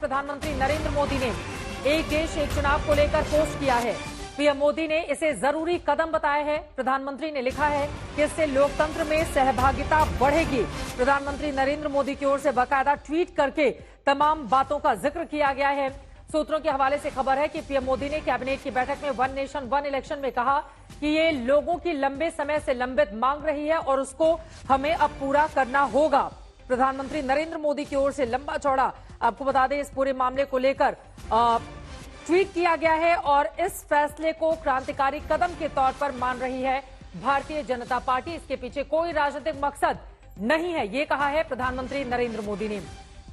प्रधानमंत्री नरेंद्र मोदी ने एक देश एक चुनाव को लेकर पोस्ट किया है। पीएम मोदी ने इसे जरूरी कदम बताया है। प्रधानमंत्री ने लिखा है कि इससे लोकतंत्र में सहभागिता बढ़ेगी। प्रधानमंत्री नरेंद्र मोदी की ओर से बाकायदा ट्वीट करके तमाम बातों का जिक्र किया गया है। सूत्रों के हवाले से खबर है कि पीएम मोदी ने कैबिनेट की बैठक में वन नेशन वन इलेक्शन में कहा कि ये लोगों की लंबे समय से लंबित मांग रही है और उसको हमें अब पूरा करना होगा। प्रधानमंत्री नरेंद्र मोदी की ओर से लंबा चौड़ा आपको बता दें इस पूरे मामले को लेकर ट्वीट किया गया है और इस फैसले को क्रांतिकारी कदम के तौर पर मान रही है भारतीय जनता पार्टी। इसके पीछे कोई राजनीतिक मकसद नहीं है, ये कहा है प्रधानमंत्री नरेंद्र मोदी ने।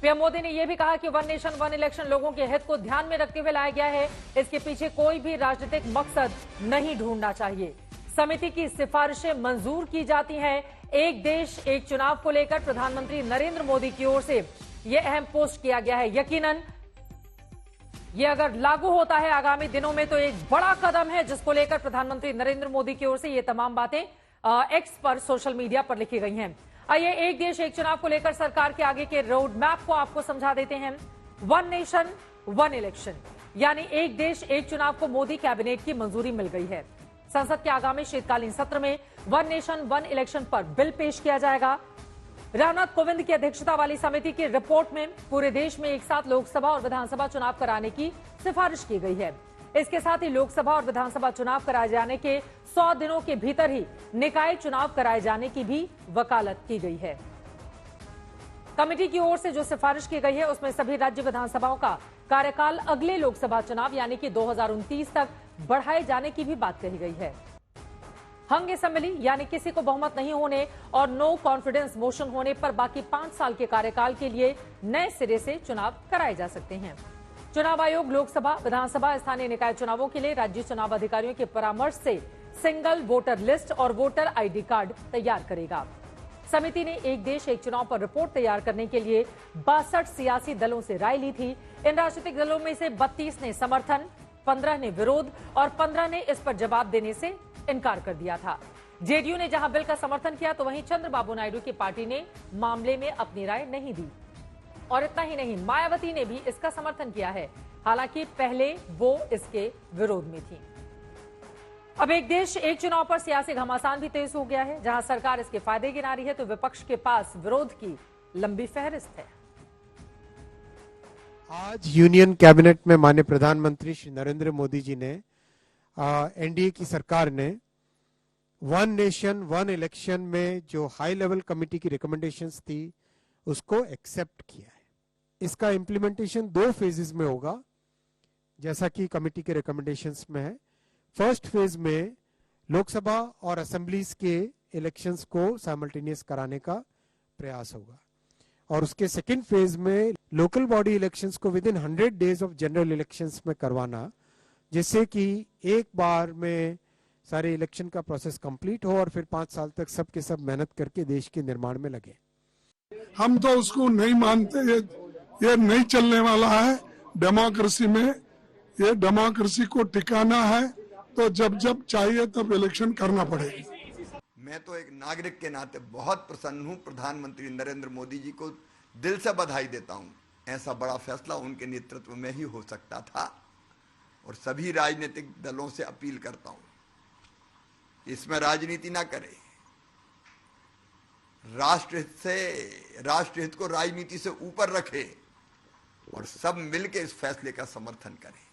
पीएम मोदी ने यह भी कहा कि वन नेशन वन इलेक्शन लोगों के हित को ध्यान में रखते हुए लाया गया है। इसके पीछे कोई भी राजनीतिक मकसद नहीं ढूंढना चाहिए। समिति की सिफारिशें मंजूर की जाती हैं। एक देश एक चुनाव को लेकर प्रधानमंत्री नरेंद्र मोदी की ओर से यह अहम पोस्ट किया गया है। यकीनन ये अगर लागू होता है आगामी दिनों में तो एक बड़ा कदम है जिसको लेकर प्रधानमंत्री नरेंद्र मोदी की ओर से ये तमाम बातें एक्स पर सोशल मीडिया पर लिखी गई हैं। आइए एक देश एक चुनाव को लेकर सरकार के आगे के रोड मैप को आपको समझा देते हैं। वन नेशन वन इलेक्शन यानी एक देश एक चुनाव को मोदी कैबिनेट की मंजूरी मिल गई है। संसद के आगामी शीतकालीन सत्र में वन नेशन वन इलेक्शन पर बिल पेश किया जाएगा। रामनाथ कोविंद की अध्यक्षता वाली समिति की रिपोर्ट में पूरे देश में एक साथ लोकसभा और विधानसभा चुनाव कराने की सिफारिश की गई है। इसके साथ ही लोकसभा और विधानसभा चुनाव कराए जाने के 100 दिनों के भीतर ही निकाय चुनाव कराए जाने की भी वकालत की गई है। कमेटी की ओर से जो सिफारिश की गई है उसमें सभी राज्य विधानसभाओं का कार्यकाल अगले लोकसभा चुनाव यानी कि 2029 तक बढ़ाए जाने की भी बात कही गई है। हंग असेंबली यानी किसी को बहुमत नहीं होने और नो कॉन्फिडेंस मोशन होने पर बाकी 5 साल के कार्यकाल के लिए नए सिरे से चुनाव कराए जा सकते हैं। चुनाव आयोग लोकसभा विधानसभा स्थानीय निकाय चुनावों के लिए राज्य चुनाव अधिकारियों के परामर्श से सिंगल वोटर लिस्ट और वोटर आईडी कार्ड तैयार करेगा। समिति ने एक देश एक चुनाव पर रिपोर्ट तैयार करने के लिए 62 सियासी दलों से राय ली थी। इन राजनीतिक दलों में से 32 ने समर्थन, 15 ने विरोध और 15 ने इस पर जवाब देने से इनकार कर दिया था। जेडीयू ने जहां बिल का समर्थन किया तो वहीं चंद्रबाबू नायडू की पार्टी ने मामले में अपनी राय नहीं दी। और इतना ही नहीं, मायावती ने भी इसका समर्थन किया है, हालांकि पहले वो इसके विरोध में थी। अब एक देश एक चुनाव पर सियासी घमासान भी तेज हो गया है। जहां सरकार इसके फायदे गिना रही है तो विपक्ष के पास विरोध की लंबी फहरिस्त है। आज यूनियन कैबिनेट में माननीय प्रधानमंत्री श्री नरेंद्र मोदी जी ने एनडीए की सरकार ने वन नेशन वन इलेक्शन में जो हाई लेवल कमेटी की रिकमेंडेशंस थी उसको एक्सेप्ट किया है। इसका इम्प्लीमेंटेशन 2 फेजेस में होगा जैसा कि कमेटी के रिकमेंडेशंस में है। फर्स्ट फेज में लोकसभा और असेंबलीज के इलेक्शंस को साइमल्टेनियस कराने का प्रयास होगा और उसके सेकेंड फेज में लोकल बॉडी इलेक्शंस को with in 100 days of general elections में करवाना, जिससे कि एक बार में सारे इलेक्शन का प्रोसेस कंप्लीट हो और फिर 5 साल तक सब के सब मेहनत करके देश के निर्माण में लगे। हम तो उसको नहीं मानते, ये नहीं चलने वाला है डेमोक्रेसी में। ये डेमोक्रेसी को टिकाना है तो जब जब चाहिए तब इलेक्शन करना पड़ेगा। मैं तो एक नागरिक के नाते बहुत प्रसन्न हूं। प्रधानमंत्री नरेंद्र मोदी जी को दिल से बधाई देता हूं। ऐसा बड़ा फैसला उनके नेतृत्व में ही हो सकता था और सभी राजनीतिक दलों से अपील करता हूं इसमें राजनीति ना करें, राष्ट्रहित को राजनीति से ऊपर रखे और सब मिलकर इस फैसले का समर्थन करें।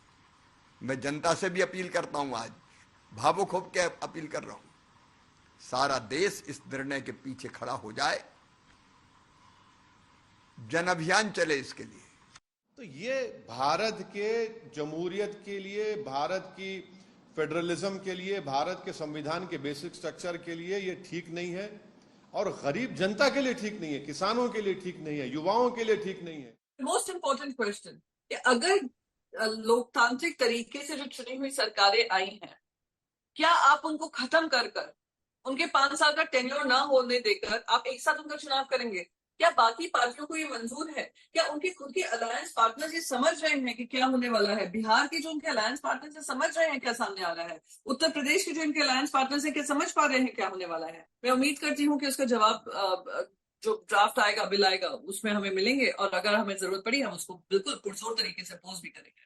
मैं जनता से भी अपील करता हूं, आज भावुक होकर अपील कर रहा हूं, सारा देश इस निर्णय के पीछे खड़ा हो जाए, जन अभियान चले इसके लिए। तो ये भारत के जमहूरियत के लिए, भारत की फेडरलिज्म के लिए, भारत के संविधान के बेसिक स्ट्रक्चर के लिए ये ठीक नहीं है और गरीब जनता के लिए ठीक नहीं है, किसानों के लिए ठीक नहीं है, युवाओं के लिए ठीक नहीं है। मोस्ट इंपॉर्टेंट क्वेश्चन, अगर लोकतांत्रिक तरीके से जो चुनी हुई सरकारें आई हैं, क्या आप उनको खत्म कर उनके 5 साल का टेन्योर ना होने देकर आप एक साथ उनका चुनाव करेंगे? क्या बाकी पार्टियों को ये मंजूर है? क्या उनके खुद के अलायंस पार्टनर्स ये समझ रहे हैं कि क्या होने वाला है? बिहार के जो उनके अलायंस पार्टनर्स है समझ रहे हैं क्या सामने आ रहा है? उत्तर प्रदेश के जो इनके अलायंस पार्टनर्स है क्या समझ पा रहे हैं क्या होने वाला है? मैं उम्मीद करती हूँ कि उसका जवाब जो ड्राफ्ट आएगा, बिल आएगा, उसमें हमें मिलेंगे और अगर हमें जरूरत पड़ी हम उसको बिल्कुल पुरजोर तरीके से अपोज भी करेंगे।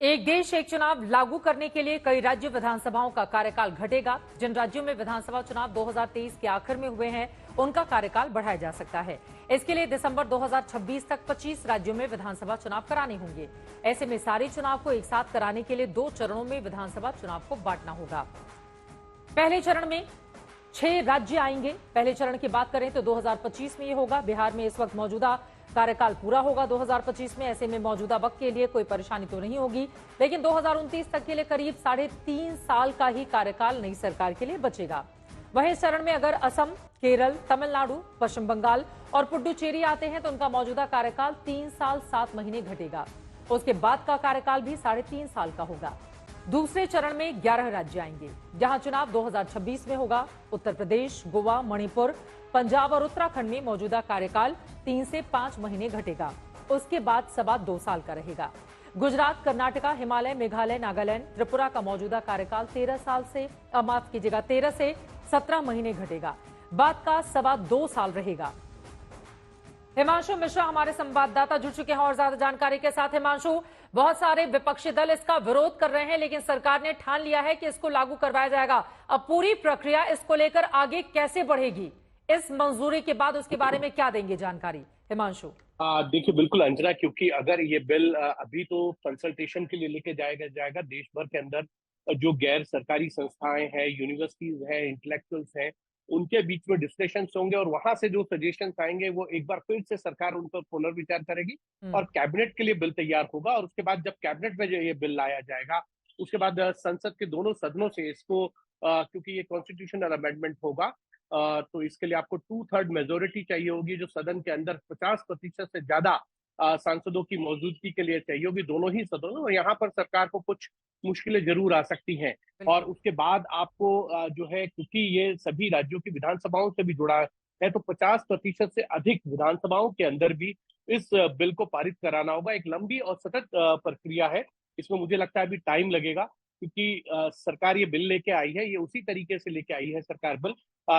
एक देश एक चुनाव लागू करने के लिए कई राज्य विधानसभाओं का कार्यकाल घटेगा। जिन राज्यों में विधानसभा चुनाव 2023 के आखिर में हुए हैं उनका कार्यकाल बढ़ाया जा सकता है। इसके लिए दिसंबर 2026 तक 25 राज्यों में विधानसभा चुनाव कराने होंगे। ऐसे में सारे चुनाव को एक साथ कराने के लिए 2 चरणों में विधानसभा चुनाव को बांटना होगा। पहले चरण में 6 राज्य आएंगे। पहले चरण की बात करें तो 2025 में ये होगा। बिहार में इस वक्त मौजूदा कार्यकाल पूरा होगा 2025 में। ऐसे में मौजूदा वक्त के लिए कोई परेशानी तो नहीं होगी, लेकिन 2029 तक के लिए करीब 3.5 साल का ही कार्यकाल नई सरकार के लिए बचेगा। वहीं इस चरण में अगर असम, केरल, तमिलनाडु, पश्चिम बंगाल और पुडुचेरी आते हैं तो उनका मौजूदा कार्यकाल 3 साल 7 महीने घटेगा। उसके बाद का कार्यकाल भी 3.5 साल का होगा। दूसरे चरण में 11 राज्य आएंगे जहां चुनाव 2026 में होगा। उत्तर प्रदेश, गोवा, मणिपुर, पंजाब और उत्तराखंड में मौजूदा कार्यकाल 3 से 5 महीने घटेगा। उसके बाद 2.25 साल का रहेगा। गुजरात, कर्नाटका, हिमालय, मेघालय, नागालैंड, त्रिपुरा का मौजूदा कार्यकाल 13 से 17 महीने घटेगा। बाद का 2.25 साल रहेगा। हिमांशु मिश्रा हमारे संवाददाता जुड़ चुके हैं और ज्यादा जानकारी के साथ। हिमांशु, बहुत सारे विपक्षी दल इसका विरोध कर रहे हैं, लेकिन सरकार ने ठान लिया है कि इसको लागू करवाया जाएगा। अब पूरी प्रक्रिया इसको लेकर आगे कैसे बढ़ेगी? इस मंजूरी के बाद उसके बारे में क्या देंगे जानकारी हिमांशु? देखिए, बिल्कुल अंजना, क्योंकि अगर ये बिल अभी तो कंसल्टेशन के लिए लेके जाएगा देश भर के अंदर जो गैर सरकारी संस्थाएं हैं, यूनिवर्सिटीज हैं, इंटेलेक्चुअल्स हैं, उनके बीच में डिस्कशंस होंगे और वहां से जो सजेशंस आएंगे वो एक बार फिर से सरकार उन पर पुनर्विचार करेगी और कैबिनेट के लिए बिल तैयार होगा। और उसके बाद जब कैबिनेट में जो ये बिल लाया जाएगा, उसके बाद संसद के दोनों सदनों से इसको क्योंकि ये कॉन्स्टिट्यूशनल अमेंडमेंट होगा, तो इसके लिए आपको 2/3 मेजोरिटी चाहिए होगी, जो सदन के अंदर 50% से ज्यादा सांसदों की मौजूदगी के लिए चाहिए होगी, दोनों ही सदनों। और यहाँ पर सरकार को कुछ मुश्किलें जरूर आ सकती हैं। और उसके बाद आपको जो है, क्योंकि ये सभी राज्यों की विधानसभाओं से भी जुड़ा है, तो 50% से अधिक विधानसभाओं के अंदर भी इस बिल को पारित कराना होगा। एक लंबी और सतत प्रक्रिया है। इसमें मुझे लगता है अभी टाइम लगेगा, क्योंकि सरकार ये बिल लेके आई है, ये उसी तरीके से लेके आई है सरकार बिल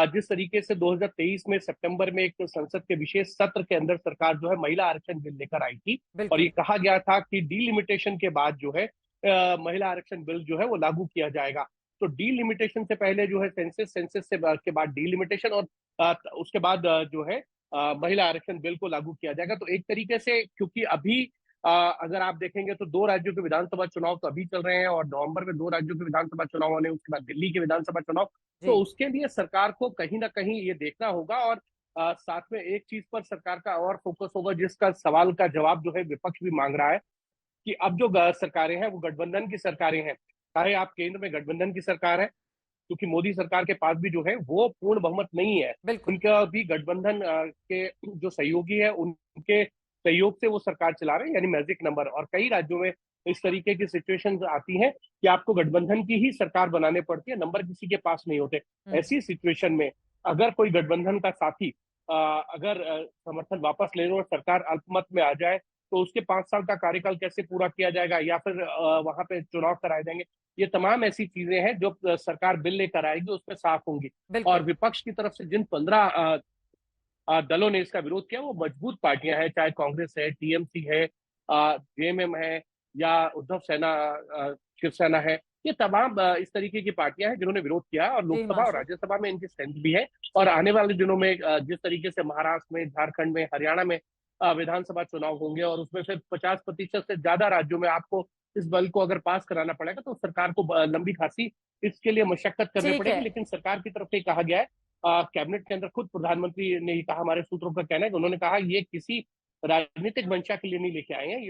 जिस तरीके से 2023 में सितंबर में एक संसद के विशेष सत्र के अंदर सरकार जो है महिला आरक्षण बिल लेकर आई थी। और ये कहा गया था कि डिलिमिटेशन के बाद जो है महिला आरक्षण बिल जो है वो लागू किया जाएगा। तो डिलिमिटेशन से पहले जो है सेंसस से के बाद डिलिमिटेशन और उसके बाद जो है महिला आरक्षण बिल को लागू किया जाएगा। तो एक तरीके से, क्योंकि अभी अगर आप देखेंगे तो 2 राज्यों के विधानसभा चुनाव तो अभी चल रहे हैं और नवंबर में 2 राज्यों के विधानसभा चुनाव होने, उसके बाद दिल्ली के विधानसभा चुनाव, तो उसके लिए सरकार को कहीं ना कहीं ये देखना होगा। और साथ में एक चीज पर सरकार का और फोकस होगा, जिसका सवाल का जवाब जो है विपक्ष भी मांग रहा है, कि अब जो सरकारें हैं वो गठबंधन की सरकारें हैं। चाहे आप केंद्र में गठबंधन की सरकार है, क्योंकि मोदी सरकार के पास भी जो है वो पूर्ण बहुमत नहीं है, उनका भी गठबंधन के जो सहयोगी है उनके सहयोग से वो सरकार चला रहे हैं, यानी मैजिक नंबर। और कई राज्यों में इस तरीके की सिचुएशंस आती हैं कि आपको गठबंधन की ही सरकार बनाने पड़ती है, नंबर किसी के पास नहीं होते। ऐसी सिचुएशन में अगर कोई गठबंधन का साथी अगर समर्थन वापस ले लो और सरकार अल्पमत में आ जाए, तो उसके 5 साल का कार्यकाल कैसे पूरा किया जाएगा, या फिर वहां पे चुनाव कराए जाएंगे। ये तमाम ऐसी चीजें हैं जो सरकार बिल लेकर आएगी उसमें साफ होंगी। और विपक्ष की तरफ से जिन 15 दलों ने इसका विरोध किया वो मजबूत पार्टियां हैं, चाहे कांग्रेस है, टीएमसी है, जेएमएम है, या उद्धव सेना शिवसेना है। ये तमाम इस तरीके की पार्टियां हैं जिन्होंने विरोध किया है और लोकसभा और राज्यसभा में इनकी स्ट्रेंथ भी है। और आने वाले दिनों में जिस तरीके से महाराष्ट्र में, झारखंड में, हरियाणा में विधानसभा चुनाव होंगे और उसमें फिर 50% से ज्यादा राज्यों में आपको इस बिल को अगर पास कराना पड़ेगा, तो सरकार को लंबी खासी इसके लिए मशक्कत करनी पड़ेगी। लेकिन सरकार की तरफ से कहा गया है, कैबिनेट के अंदर खुद प्रधानमंत्री ने ही कहा, हमारे सूत्रों का कहना है कि उन्होंने कहा ये किसी राजनीतिक मंशा के लिए नहीं लेके आए हैं।